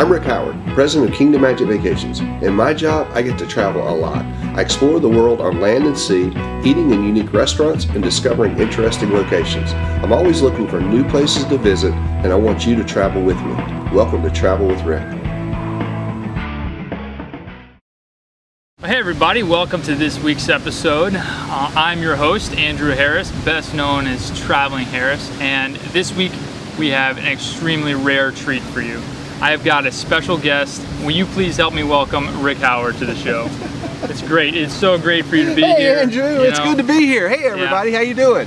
I'm Rick Howard, president of Kingdom Magic Vacations. In my job, I get to travel a lot. I explore the world on land and sea, eating in unique restaurants and discovering interesting locations. I'm always looking for new places to visit, and I want you to travel with me. Welcome to Travel with Rick. Hey everybody, welcome to this week's episode. I'm your host, Andrew Harris, best known as Traveling Harris, and this week we have an extremely rare treat for you. I have got a special guest. Will you please help me welcome Rick Howard to the show? It's great. It's so great for you to be here. Hey Andrew, it's good to be here. Hey everybody, how you doing?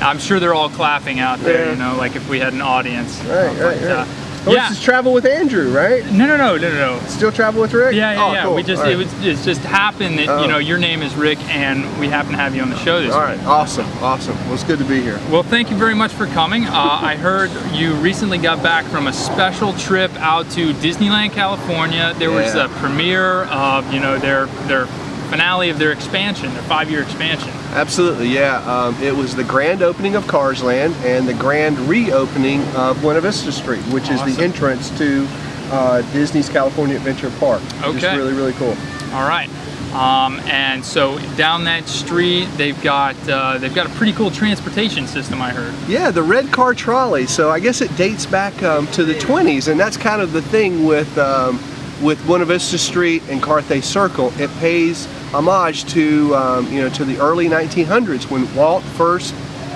I'm sure they're all clapping out there, you know, like if we had an audience. Right. Well, this is Travel with Andrew, right? No. Still Travel with Rick? Yeah. Cool. We just it just happened that you know your name is Rick, and we happen to have you on the show this week. All right, awesome. Well, it's good to be here. Well, thank you very much for coming. I heard you recently got back from a special trip out to Disneyland, California. There was a premiere of their finale of their expansion, their 5-year expansion. Absolutely, yeah. It was the grand opening of Cars Land and the grand reopening of Buena Vista Street, which is the entrance to Disney's California Adventure Park. Okay. Which is really, really cool. All right. And so down that street, they've got a pretty cool transportation system, I heard. Yeah, the red car trolley. So I guess it dates back to the 20s, and that's kind of the thing with Buena Vista Street and Carthay Circle. It pays homage to to the early 1900s when Walt first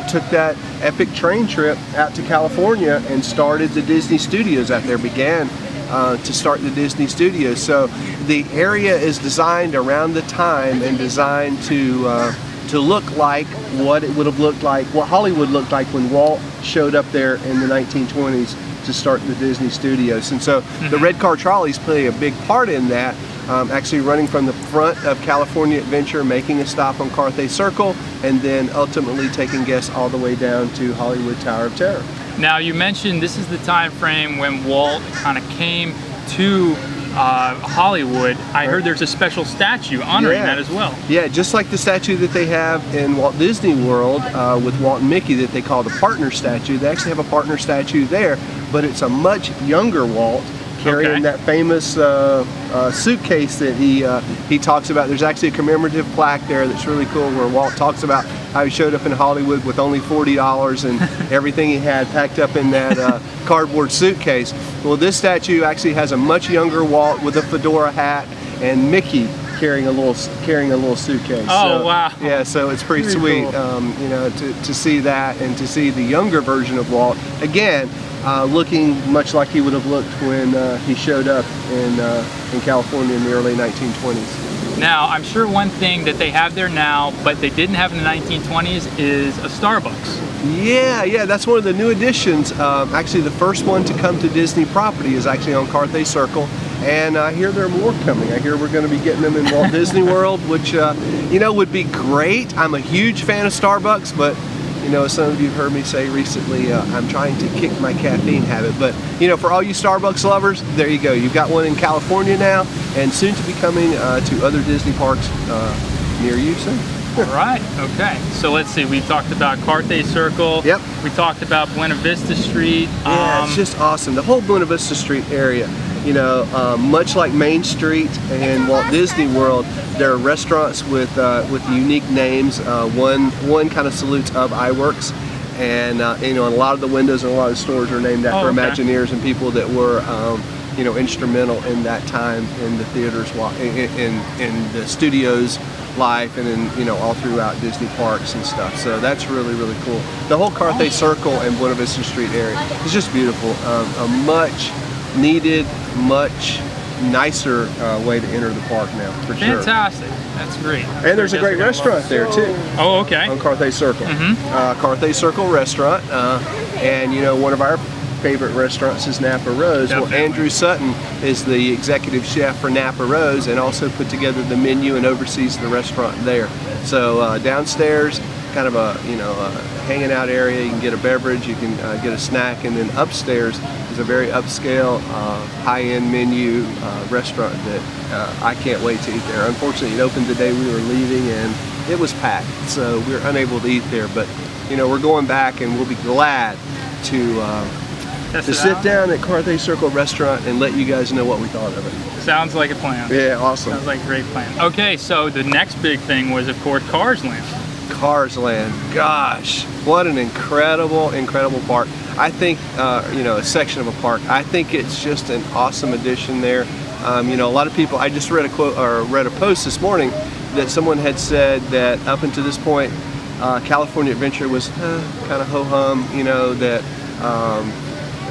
took that epic train trip out to California and started the Disney Studios out there, began to start the Disney Studios. So the area is designed around the time and designed to look like what it would have looked like, what Hollywood looked like when Walt showed up there in the 1920s to start the Disney Studios. And so the red car trolleys play a big part in that, actually running from the front of California Adventure, making a stop on Carthay Circle, and then ultimately taking guests all the way down to Hollywood Tower of Terror. Now you mentioned this is the time frame when Walt kind of came to Hollywood. I heard there's a special statue honoring that as well. Yeah, just like the statue that they have in Walt Disney World with Walt and Mickey that they call the partner statue. They actually have a partner statue there, but it's a much younger Walt carrying that famous suitcase that he talks about. There's actually a commemorative plaque there that's really cool where Walt talks about how he showed up in Hollywood with only $40 and everything he had packed up in that cardboard suitcase. Well, this statue actually has a much younger Walt with a fedora hat and Mickey carrying a little suitcase. Oh, so, wow! Yeah, so it's pretty sweet, cool. To see that and to see the younger version of Walt again. Looking much like he would have looked when he showed up in California in the early 1920s. Now, I'm sure one thing that they have there now, but they didn't have in the 1920s, is a Starbucks. Yeah, that's one of the new additions. Actually, the first one to come to Disney property is actually on Carthay Circle, and I hear there are more coming. I hear we're going to be getting them in Walt Disney World, which would be great. I'm a huge fan of Starbucks, but as some of you have heard me say recently, I'm trying to kick my caffeine habit. But, for all you Starbucks lovers, there you go. You've got one in California now, and soon to be coming to other Disney parks near you soon. All right, okay. So let's see, we talked about Carthay Circle. Yep. We talked about Buena Vista Street. Yeah, it's just awesome. The whole Buena Vista Street area. Much like Main Street and Walt Disney World, there are restaurants with unique names. One kind of salutes of iWorks, and and a lot of the windows and a lot of the stores are named after Imagineers and people that were instrumental in that time in the theaters, in the studios life, and in all throughout Disney parks and stuff. So that's really, really cool. The whole Carthay Circle and Buena Vista Street area is just beautiful. A much needed, much nicer way to enter the park now, for sure. Fantastic. That's great. And there's a great restaurant there too. Oh, okay. On Carthay Circle. Carthay Circle restaurant, and one of our favorite restaurants is Napa Rose. Definitely. Well, Andrew Sutton is the executive chef for Napa Rose and also put together the menu and oversees the restaurant there. So downstairs, kind of a hanging out area. You can get a beverage, you can get a snack, and then upstairs is a very upscale, high-end menu restaurant that I can't wait to eat there. Unfortunately, it opened the day we were leaving and it was packed, so we were unable to eat there. But we're going back, and we'll be glad to to sit down at Carthay Circle Restaurant and let you guys know what we thought of it. Sounds like a plan. Yeah, awesome. Sounds like a great plan. Okay, so the next big thing was, of course, Cars Land. Cars Land, gosh, what an incredible park. I think, you know, a section of a park. I think it's just an awesome addition there. You know, a lot of people, I just read a quote or read a post this morning that someone had said that up until this point, California Adventure was kind of ho-hum, you know, that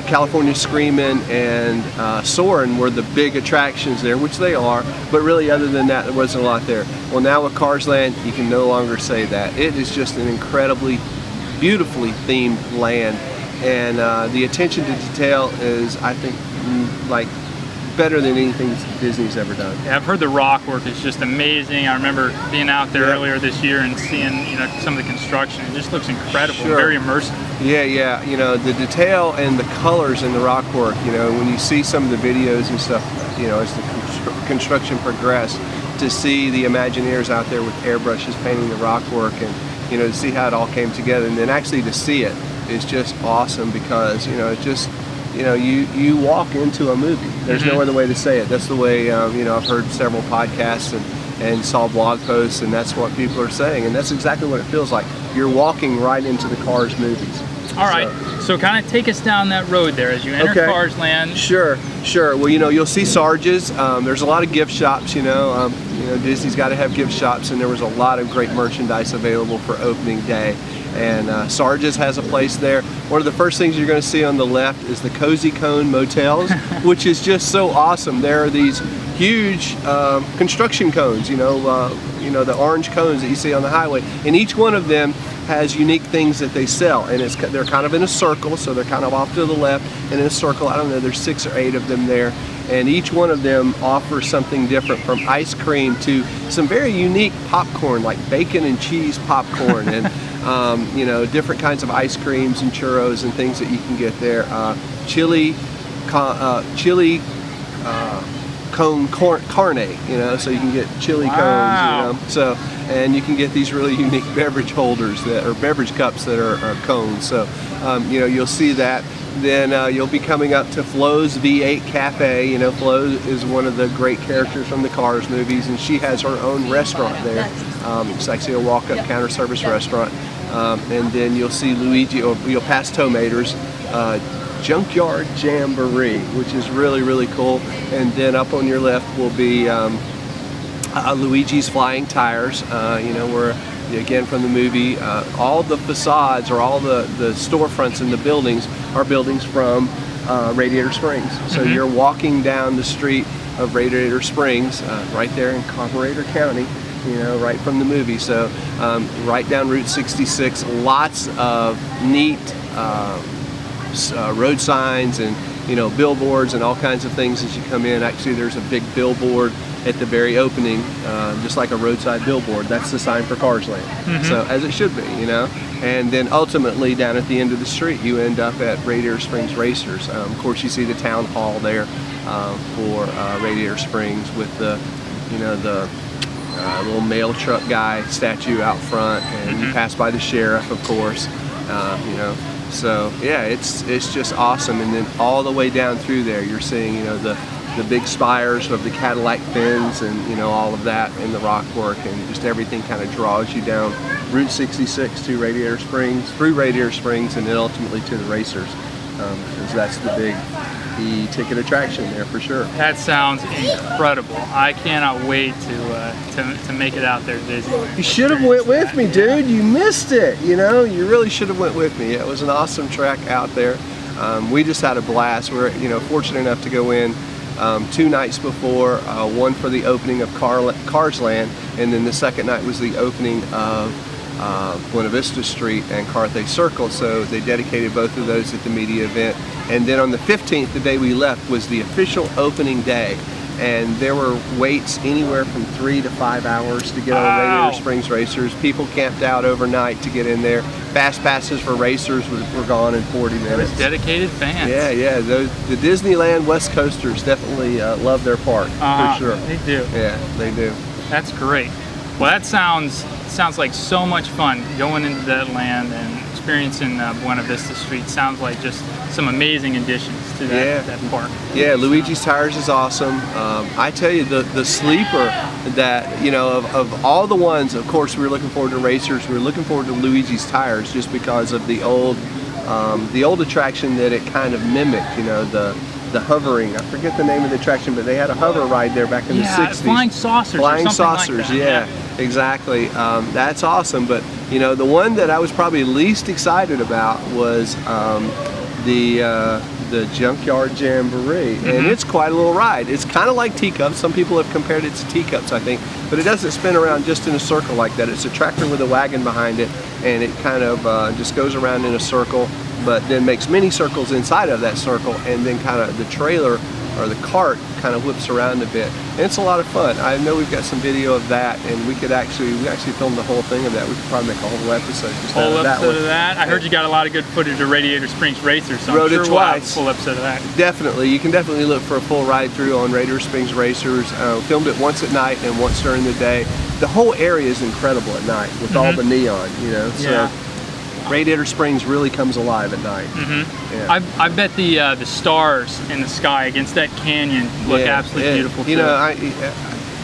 California Screamin' and Soarin' were the big attractions there, which they are, but really other than that, there wasn't a lot there. Well, now with Cars Land, you can no longer say that. It is just an incredibly, beautifully themed land, and the attention to detail is, I think, like better than anything Disney's ever done. Yeah, I've heard the rock work is just amazing. I remember being out there earlier this year and seeing, you know, some of the construction. It just looks incredible, very immersive. Yeah, you know, the detail and the colors in the rock work, you know, when you see some of the videos and stuff, you know, as the construction progressed, to see the Imagineers out there with airbrushes painting the rock work, and, you know, to see how it all came together, and then actually to see it is just awesome, because, you know, it just, you know, you walk into a movie. There's no other way to say it. That's the way, you know, I've heard several podcasts and saw blog posts, and that's what people are saying, and that's exactly what it feels like. You're walking right into the Cars movies. All right, so kind of take us down that road there as you enter Cars Land. Sure. Well, you know, you'll see Sarge's. There's a lot of gift shops, you know. Disney's got to have gift shops, and there was a lot of great merchandise available for opening day. And Sarge's has a place there. One of the first things you're going to see on the left is the Cozy Cone Motels, which is just so awesome. There are these huge construction cones, you know, the orange cones that you see on the highway, and each one of them has unique things that they sell, and they're kind of in a circle, so they're kind of off to the left and in a circle. I don't know, there's 6 or 8 of them there, and each one of them offers something different, from ice cream to some very unique popcorn, like bacon and cheese popcorn, and you know, different kinds of ice creams and churros and things that you can get there. Chili cone carne, you know, so you can get chili cones, you know. So, and you can get these really unique beverage holders that are beverage cups that are cones. So, you know, you'll see that. Then you'll be coming up to Flo's V8 Cafe. You know, Flo is one of the great characters from the Cars movies, and she has her own restaurant there. It's actually a walk-up counter service restaurant. And then you'll see Luigi, or you'll pass Tomaters, Junkyard Jamboree, which is really cool. And then up on your left will be Luigis Tires, you know, where, again, from the movie, all the facades, or all the storefronts in the buildings are buildings from Radiator Springs. So you're walking down the street of Radiator Springs, right there in Carburetor County, you know, right from the movie. So right down Route 66, lots of neat road signs and, you know, billboards and all kinds of things as you come in. Actually, there's a big billboard at the very opening, just like a roadside billboard. That's the sign for Cars Land. So, as it should be, you know. And then ultimately, down at the end of the street, you end up at Radiator Springs Racers. Of course, you see the town hall there for Radiator Springs, with the, you know, the little mail truck guy statue out front, and you pass by the sheriff, of course, you know. So yeah, it's just awesome. And then all the way down through there, you're seeing, you know, the big spires of the Cadillac fins, and, you know, all of that in the rock work, and just everything kind of draws you down Route 66 to Radiator Springs, through Radiator Springs, and then ultimately to the Racers, because that's the big e-ticket attraction there for sure. That sounds incredible. I cannot wait to make it out there to Disneyland. You should have went with me, dude. You missed it. You know, you really should have went with me. It was an awesome track out there. We just had a blast. We're, you know, fortunate enough to go in 2 nights before, one for the opening of Cars Land, and then the second night was the opening of Buena Vista Street and Carthay Circle, so they dedicated both of those at the media event. And then on the 15th, the day we left, was the official opening day, and there were waits anywhere from 3 to 5 hours to get on Radiator Springs Racers. People camped out overnight to get in there. Fast passes for Racers were gone in 40 minutes. Dedicated fans. Yeah, the Disneyland West Coasters definitely love their park, for sure. They do. Yeah, they do. That's great. Well, that sounds like so much fun, going into that land, and experience in Buena Vista Street sounds like just some amazing additions to that park. Yeah, Luigis Tires is awesome. I tell you, the sleeper that, you know, of all the ones, of course, we were looking forward to racers. We were looking forward to Luigis Tires just because of the old attraction that it kind of mimicked. You know, the hovering. I forget the name of the attraction, but they had a hover ride there back in the 60s. Flying saucers. Flying or something saucers. Like that. Yeah, exactly. That's awesome. But you know, the one that I was probably least excited about was the Junkyard Jamboree, and it's quite a little ride. It's kind of like teacups. Some people have compared it to teacups, I think, but it doesn't spin around just in a circle like that. It's a tractor with a wagon behind it, and it kind of just goes around in a circle, but then makes many circles inside of that circle, and then kind of the trailer or the cart kind of whips around a bit. And it's a lot of fun. I know we've got some video of that, and we actually filmed the whole thing of that. We could probably make a whole episode just out of that one. Of that. I heard you got a lot of good footage of Radiator Springs Racers, so I'm sure we'll have a full episode of that. Definitely. You can definitely look for a full ride through on Radiator Springs Racers. Filmed it once at night and once during the day. The whole area is incredible at night with all the neon, you know. So Radiator Springs really comes alive at night. I bet the stars in the sky against that canyon look absolutely beautiful too. You know,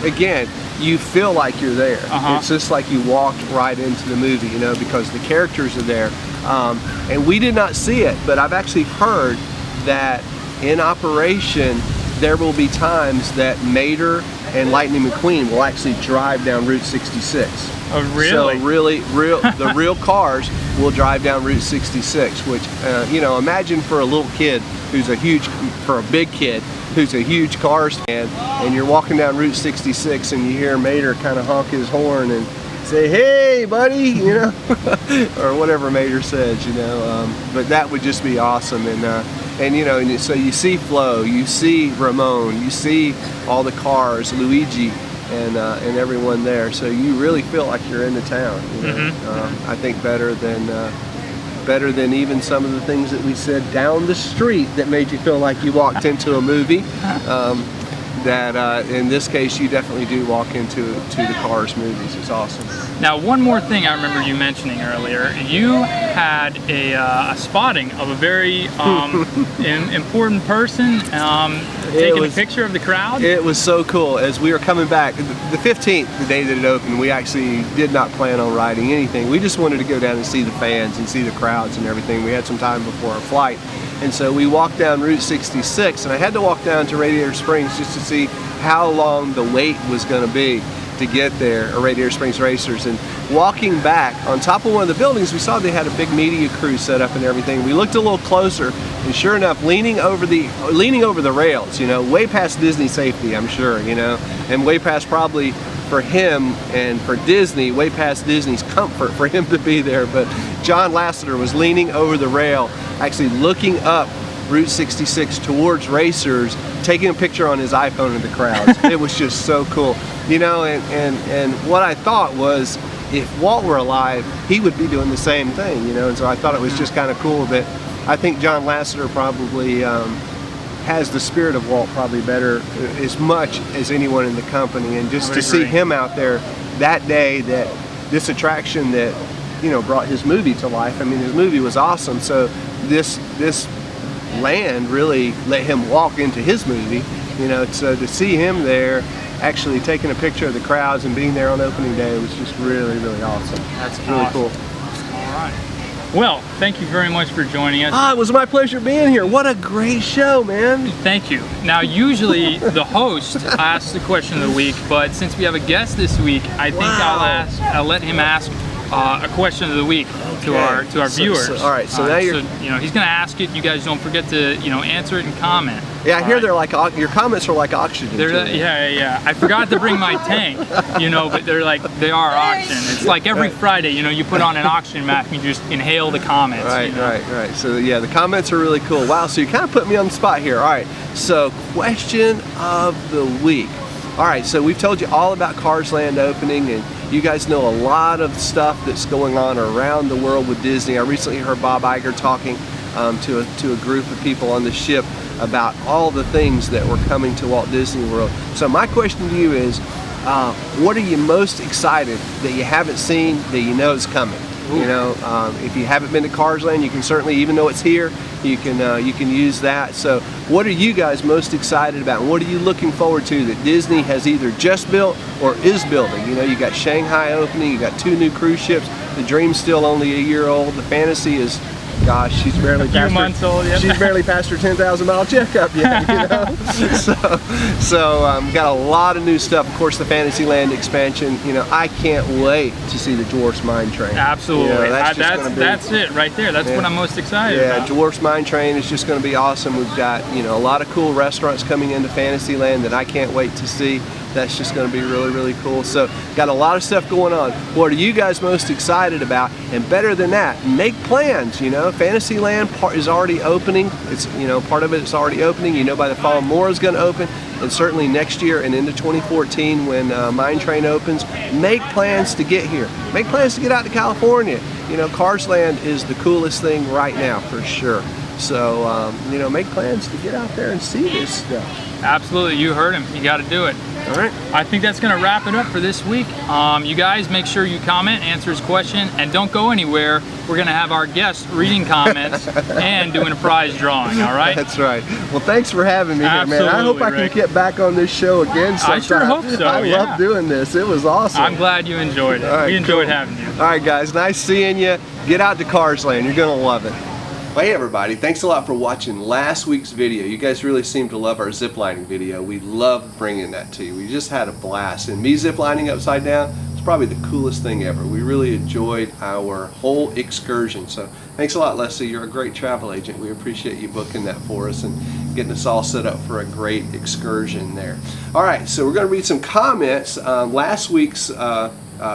again, you feel like you're there. It's just like you walked right into the movie, you know, because the characters are there. And we did not see it, but I've actually heard that in operation there will be times that Mater and Lightning McQueen will actually drive down Route 66. Oh, really? So the real cars will drive down Route 66, which, you know, imagine for a little kid who's for a big kid who's a huge Cars fan, and you're walking down Route 66 and you hear Mater kind of honk his horn and say, "Hey, buddy," you know, or whatever Mater says, you know. But that would just be awesome, and you know, and so you see Flo, you see Ramon, you see all the cars, Luigi, and everyone there. So you really feel like you're in the town. You know? I think better than even some of the things that we said down the street that made you feel like you walked into a movie. That in this case you definitely do walk into the Cars movies. It's awesome. Now, one more thing I remember you mentioning earlier. You had a spotting of a very important person taking a picture of the crowd. It was so cool. As we were coming back, the 15th, the day that it opened, we actually did not plan on riding anything. We just wanted to go down and see the fans and see the crowds and everything. We had some time before our flight. And so we walked down Route 66, and I had to walk down to Radiator Springs just to see how long the wait was going to be to get there, or Radiator Springs Racers. And walking back on top of one of the buildings, we saw they had a big media crew set up and everything. We looked a little closer, and sure enough, leaning over the rails, you know, way past Disney safety, I'm sure, you know, and way past probably for him and for Disney, way past Disney's comfort for him to be there. But John Lasseter was leaning over the rail, actually looking up Route 66 towards Racers, taking a picture on his iPhone of the crowds. It was just so cool. You know, and what I thought was, if Walt were alive, he would be doing the same thing, you know, and so I thought it was just kind of cool that I think John Lasseter probably has the spirit of Walt probably better as much as anyone in the company, and just to see him out there that day, that this attraction that, you know, brought his movie to life. I mean, his movie was awesome, so this land really let him walk into his movie, you know, so to see him there actually taking a picture of the crowds and being there on opening day was just really, really awesome. That's really awesome. cool. All right. Well, thank you very much for joining us. It was my pleasure being here. What a great show, man. Thank you. Now, usually the host asks the question of the week, but since we have a guest this week, I think I'll let him ask a question of the week to our viewers. All right, so now you know, he's going to ask it. You guys don't forget to, you know, answer it and comment. Yeah, I hear they're like, your comments are like oxygen. Yeah. I forgot to bring my tank, you know, but they are oxygen. It's like every Friday, you know, you put on an oxygen mask and you just inhale the comments. Right, you know? right. So yeah, the comments are really cool. Wow, so you kind of put me on the spot here. All right, so question of the week. All right, so we've told you all about Cars Land opening, and you guys know a lot of stuff that's going on around the world with Disney. I recently heard Bob Iger talking to a group of people on the ship about all the things that were coming to Walt Disney World. So my question to you is, what are you most excited that you haven't seen that you know is coming? You know, if you haven't been to Cars Land, you can certainly, even though it's here, you can use that. So what are you guys most excited about? What are you looking forward to that Disney has either just built or is building? You know, you got Shanghai opening, you got 2 new cruise ships. The Dream's still only a year old. The Fantasy is, gosh, she's barely past her, she's barely past her 10,000 mile checkup yet, you know? so got a lot of new stuff. Of course, the Fantasyland expansion, you know, I can't wait to see the Dwarfs Mine Train. Absolutely. You know, that's it right there. That's what I'm most excited about. Yeah, Dwarfs Mine Train is just going to be awesome. We've got, you know, a lot of cool restaurants coming into Fantasyland that I can't wait to see. That's just going to be really, really cool. So got a lot of stuff going on. What are you guys most excited about? And better than that, make plans. You know, Fantasyland is already opening. It's, you know, part of it is already opening. You know, by the fall, more is going to open. And certainly next year and into 2014 when Mine Train opens, make plans to get here. Make plans to get out to California. You know, Cars Land is the coolest thing right now for sure. So, you know, make plans to get out there and see this stuff. Absolutely, you heard him. You got to do it. All right. I think that's going to wrap it up for this week. You guys make sure you comment, answer his question, and don't go anywhere. We're going to have our guest reading comments and doing a prize drawing, all right? That's right. Well, thanks for having me here, man. I hope I can get back on this show again sometime. I sure hope so, I love doing this. It was awesome. I'm glad you enjoyed it. We enjoyed having you. All right, guys. Nice seeing you. Get out to Cars Land. You're going to love it. Well, hey everybody, thanks a lot for watching last week's video. You guys really seem to love our ziplining video. We love bringing that to you. We just had a blast, and me ziplining upside down was probably the coolest thing ever. We really enjoyed our whole excursion. So thanks a lot, Leslie. You're a great travel agent. We appreciate you booking that for us and getting us all set up for a great excursion there. All right, so we're going to read some comments. Last week's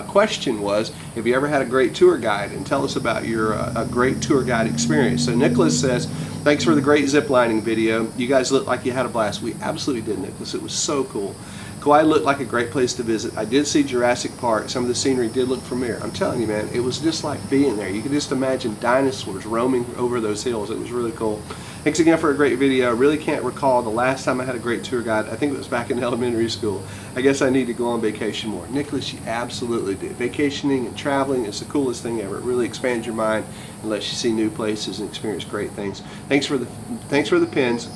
question was, have you ever had a great tour guide? And tell us about your a great tour guide experience. So Nicholas says, thanks for the great ziplining video. You guys looked like you had a blast. We absolutely did, Nicholas. It was so cool. Kauai looked like a great place to visit. I did see Jurassic Park. Some of the scenery did look familiar. I'm telling you, man, it was just like being there. You could just imagine dinosaurs roaming over those hills. It was really cool. Thanks again for a great video. I really can't recall the last time I had a great tour guide. I think it was back in elementary school. I guess I need to go on vacation more. Nicholas, you absolutely did. Vacationing and traveling is the coolest thing ever. It really expands your mind and lets you see new places and experience great things. Thanks for the pins.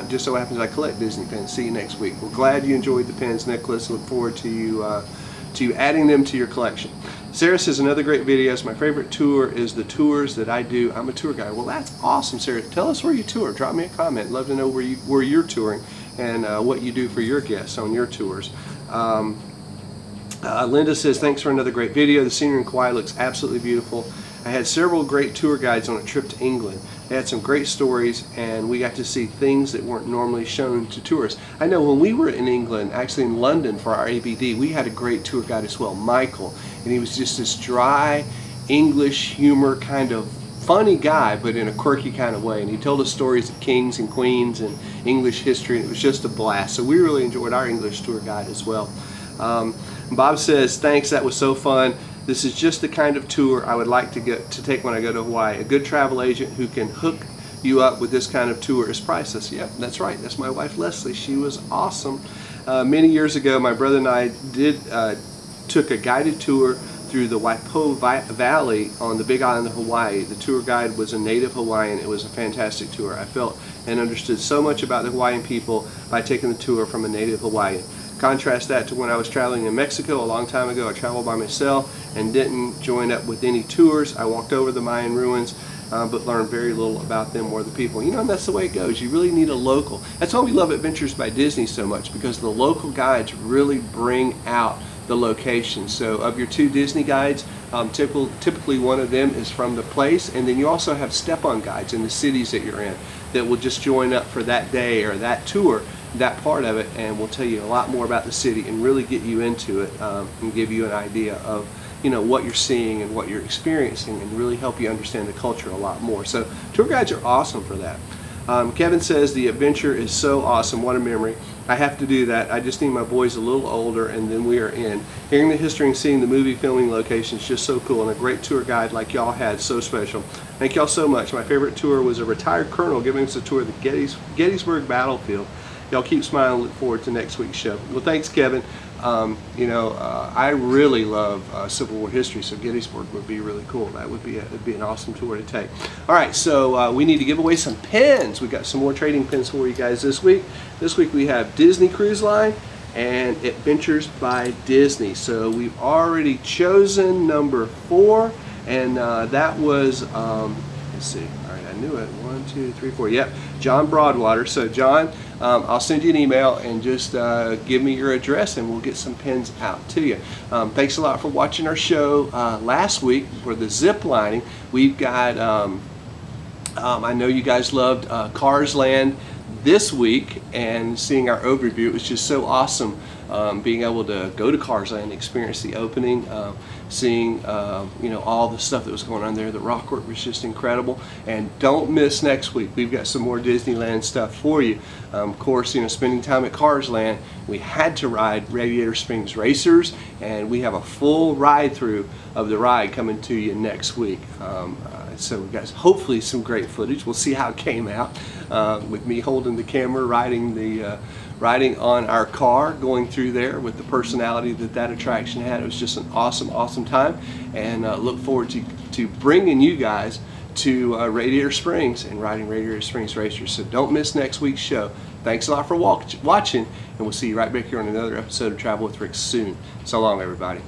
Just so happens I collect Disney pins. See you next week. We're glad you enjoyed the pins, Nicholas. Look forward to you adding them to your collection. Sarah says, another great video. My favorite tour is the tours that I do. I'm a tour guide. Well, that's awesome, Sarah. Tell us where you tour. Drop me a comment. Love to know where you're touring and what you do for your guests on your tours. Linda says, thanks for another great video. The scenery in Kauai looks absolutely beautiful. I had several great tour guides on a trip to England. They had some great stories, and we got to see things that weren't normally shown to tourists. I know when we were in England, actually in London for our ABD, we had a great tour guide as well, Michael, and he was just this dry English humor kind of funny guy, but in a quirky kind of way, and he told us stories of kings and queens and English history, and it was just a blast. So we really enjoyed our English tour guide as well. Bob says, thanks, that was so fun. This is just the kind of tour I would like to take when I go to Hawaii. A good travel agent who can hook you up with this kind of tour is priceless. Yep, that's right. That's my wife, Leslie. She was awesome. Many years ago, my brother and I took a guided tour through the Waipo Valley on the Big Island of Hawaii. The tour guide was a native Hawaiian. It was a fantastic tour. I felt and understood so much about the Hawaiian people by taking the tour from a native Hawaiian. Contrast that to when I was traveling in Mexico a long time ago. I traveled by myself and didn't join up with any tours. I walked over the Mayan ruins, but learned very little about them or the people. You know, and that's the way it goes. You really need a local. That's why we love Adventures by Disney so much, because the local guides really bring out the location. So of your 2 Disney guides, typically one of them is from the place, and then you also have step-on guides in the cities that you're in that will just join up for that day or that tour, that part of it, and will tell you a lot more about the city and really get you into it and give you an idea of, you know, what you're seeing and what you're experiencing, and really help you understand the culture a lot more. So tour guides are awesome for that. Kevin says, the adventure is so awesome. What a memory. I have to do that. I just need my boys a little older, and then we are in. Hearing the history and seeing the movie filming locations, just so cool, and a great tour guide like y'all had, so special. Thank y'all so much. My favorite tour was a retired colonel giving us a tour of the Gettysburg battlefield. Y'all keep smiling. Look forward to next week's show. Well, thanks, Kevin. I really love Civil War history, so Gettysburg would be really cool. That would be it'd be an awesome tour to take. All right, so we need to give away some pins. We got some more trading pins for you guys this week. This week we have Disney Cruise Line and Adventures by Disney. So we've already chosen number 4, and that was let's see. All right, I knew it. 1, 2, 3, 4. Yep, John Broadwater. So John, I'll send you an email and just give me your address and we'll get some pins out to you. Thanks a lot for watching our show last week for the zip lining. We've got, I know you guys loved Cars Land this week and seeing our overview. It was just so awesome being able to go to Cars Land, experience the opening, seeing all the stuff that was going on there. The rock work was just incredible. And don't miss next week. We've got some more Disneyland stuff for you. Of course, spending time at Cars Land, we had to ride Radiator Springs Racers, and we have a full ride through of the ride coming to you next week. So we got hopefully some great footage. We'll see how it came out with me holding the camera, riding on our car, going through there with the personality that attraction had. It was just an awesome time, and look forward to bringing you guys to Radiator Springs and riding Radiator Springs Racers. So don't miss next week's show. Thanks a lot for watching, and we'll see you right back here on another episode of Travel with Rick soon. So long, everybody.